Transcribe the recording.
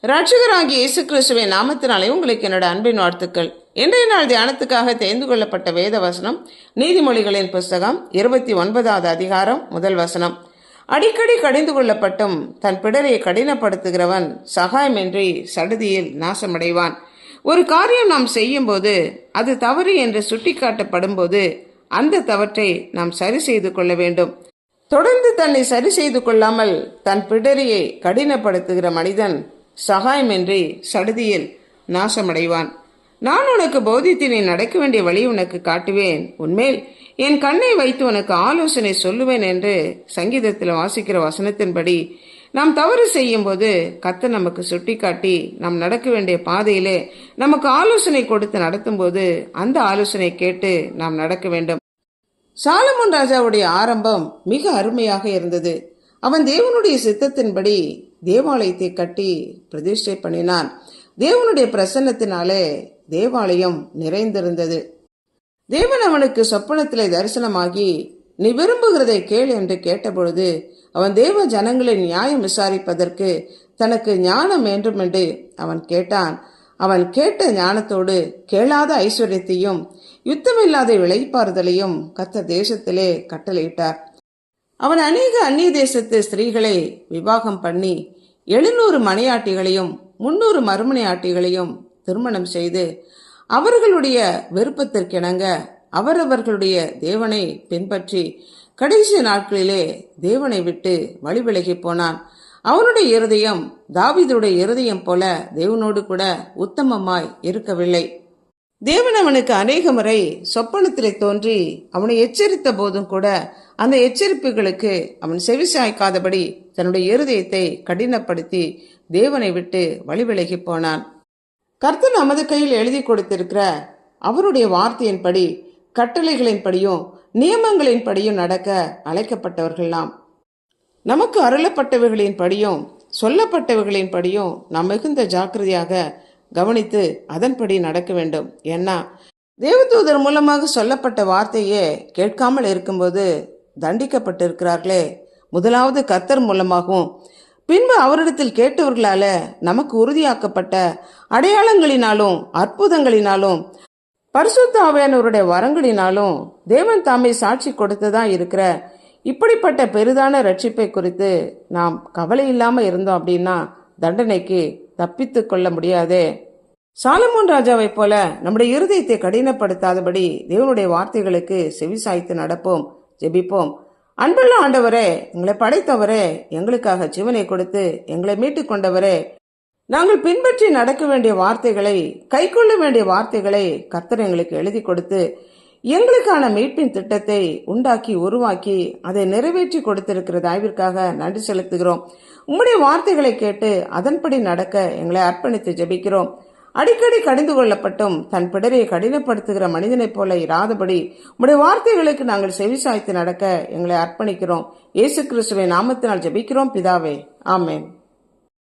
ரட்சகராகிய இயேசு கிறிஸ்துவின் நாமத்தினாலே உங்களுக்கு என்னோட அன்பின் வாழ்த்துக்கள். இன்றைய நாள் தியானத்துக்காக தேர்ந்து கொள்ளப்பட்ட வேத வசனம் நீதிமொழிகளின் புஸ்தகம் 29வது அதிகாரம் 1 வசனம். அடிக்கடி கடிந்து கொள்ளப்பட்டும் தன் பிடரை கடினப்படுத்துகிறவன் சகாயமின்றி சடுதியில் நாசமடைவான். ஒரு காரியம் நாம் செய்யும் போது அது தவறு என்று சுட்டிக்காட்டப்படும் போது அந்த தவற்றை நாம் சரி செய்து கொள்ள வேண்டும். தொடர்ந்து தன்னை சரி செய்து கொள்ளாமல் தன் பிடரியை கடினப்படுத்துகிற மனிதன் சகாயமின்றி சடுதியில் நாசமடைவான். நான் உனக்கு போதித்து நீ நடக்க வேண்டிய வழி உனக்கு காட்டுவேன், உன்மேல் என் கண்ணை வைத்து உனக்கு ஆலோசனை சொல்லுவேன் என்று சங்கீதத்தில் வாசிக்கிற வசனத்தின்படி நாம் தவறு செய்யும் போது கர்த்தர் நமக்கு சுட்டிக்காட்டி நாம் நடக்க வேண்டிய பாதையிலே நமக்கு ஆலோசனை கொடுத்து நடத்தும் போது அந்த ஆலோசனை கேட்டு நாம் நடக்க வேண்டும். சாலமோன் ராஜாவுடைய ஆரம்பம் மிக அருமையாக இருந்தது. அவன் தேவனுடைய சித்தத்தின்படி தேவாலயத்தை கட்டி பிரதிஷ்டை பண்ணினான். தேவனுடைய பிரசன்னத்தினாலே தேவாலயம் நிறைந்திருந்தது. தேவன் அவனுக்கு சொப்பனத்திலே தரிசனமாகி நீ விரும்புகிறதை கேள் என்று கேட்டபொழுது அவன் தேவ ஜனங்களின் நியாயம் விசாரிப்பதற்கு தனக்கு ஞானம் வேண்டும் என்று அவன் கேட்டான். அவன் கேட்ட ஞானத்தோடு கேளாத ஐஸ்வர்யத்தையும் யுத்தமில்லாத இளைப்பாறுதலையும் கர்த்தர் தேசத்திலே கட்டளையிட்டார். அவன் அநேக அந்நிய தேசத்து ஸ்திரீகளை விவாகம் பண்ணி 700 மனையாட்டிகளையும் 300 மறுமனையாட்டிகளையும் திருமணம் செய்து அவர்களுடைய விருப்பத்திற்கிணங்க அவரவர்களுடைய தேவனை பின்பற்றி கடைசி நாட்களிலே தேவனை விட்டு வழிவிலகி போனான். அவனுடைய இருதயம் தாவீதுடைய இருதயம் போல தேவனோடு கூட உத்தமமாய் இருக்கவில்லை. தேவன் அவனுக்கு அநேக முறை சொப்பனத்திலே தோன்றி அவனை எச்சரித்த போதும் கூட அந்த எச்சரிப்புகளுக்கு அவன் செவிசாய்க்காதபடி தன்னுடைய இருதயத்தை கடினப்படுத்தி தேவனை விட்டு வழிவிலகி போனான். கர்த்தர் நமது கையில் எழுதி கொடுத்திருக்கிற அவருடைய வார்த்தையின்படி கட்டளைகளின்படியும் நியமங்களின்படியும் நடக்க அழைக்கப்பட்டவர்கள் நாம். நமக்கு அருளப்பட்டவைகளின் படியும் சொல்லப்பட்டவைகளின் படியும் நாம் மிகுந்த ஜாக்கிரதையாக கவனித்து அதன்படி நடக்க வேண்டும். ஏன்னா தேவதூதர் மூலமாக சொல்லப்பட்ட வார்த்தையே கேட்காமல் இருக்கும்போது தண்டிக்கப்பட்டிருக்கிறார்களே. முதலாவது கர்த்தர் மூலமாகவும் பின்பு அவரிடத்தில் கேட்டவர்களால நமக்கு உறுதியாக்கப்பட்ட அடையாளங்களினாலும் அற்புதங்களினாலும் பரிசுத்த ஆவியானவருடைய வரங்களினாலும் தேவன் தாமே சாட்சி கொடுத்ததா இருக்கிற இப்படிப்பட்ட பெரிதான ரட்சிப்பை குறித்து நாம் கவலை இல்லாம இருந்தோம் அப்படின்னா தண்டனைக்கு தப்பித்து கொள்ள முடியாதே. சாலமோன் ராஜாவை போல நம்முடைய இருதயத்தை கடினப்படுத்தாதபடி தேவனுடைய வார்த்தைகளுக்கு செவிசாய்த்து நடப்போம், ஜெபிப்போம். அன்புள்ள ஆண்டவரே, எங்களை படைத்தவரே, எங்களுக்காக ஜீவனை கொடுத்து எங்களை மீட்டுக் கொண்டவரே, நாங்கள் பின்பற்றி நடக்க வேண்டிய வார்த்தைகளை கைக்கொள்ள வேண்டிய வார்த்தைகளை கர்த்தர் எங்களுக்கு எழுதி கொடுத்து எங்களுக்கான மீட்பின் திட்டத்தை உண்டாக்கி உருவாக்கி அதை நிறைவேற்றி கொடுத்திருக்கிற தயவிற்காக நன்றி செலுத்துகிறோம். உம்முடைய வார்த்தைகளை கேட்டு அதன்படி நடக்க எங்களை அர்ப்பணித்து ஜெபிக்கிறோம். அடிக்கடி கடிந்து கொள்ளப்பட்டும் தன் பிடரை கடினப்படுத்துகிற மனிதனைப் போல இராதபடி உம்முடைய வார்த்தைகளுக்கு நாங்கள் செவிசாய்த்து நடக்க எங்களை அர்ப்பணிக்கிறோம். இயேசு கிறிஸ்துவின் நாமத்தினால் ஜெபிக்கிறோம் பிதாவே, ஆமென்.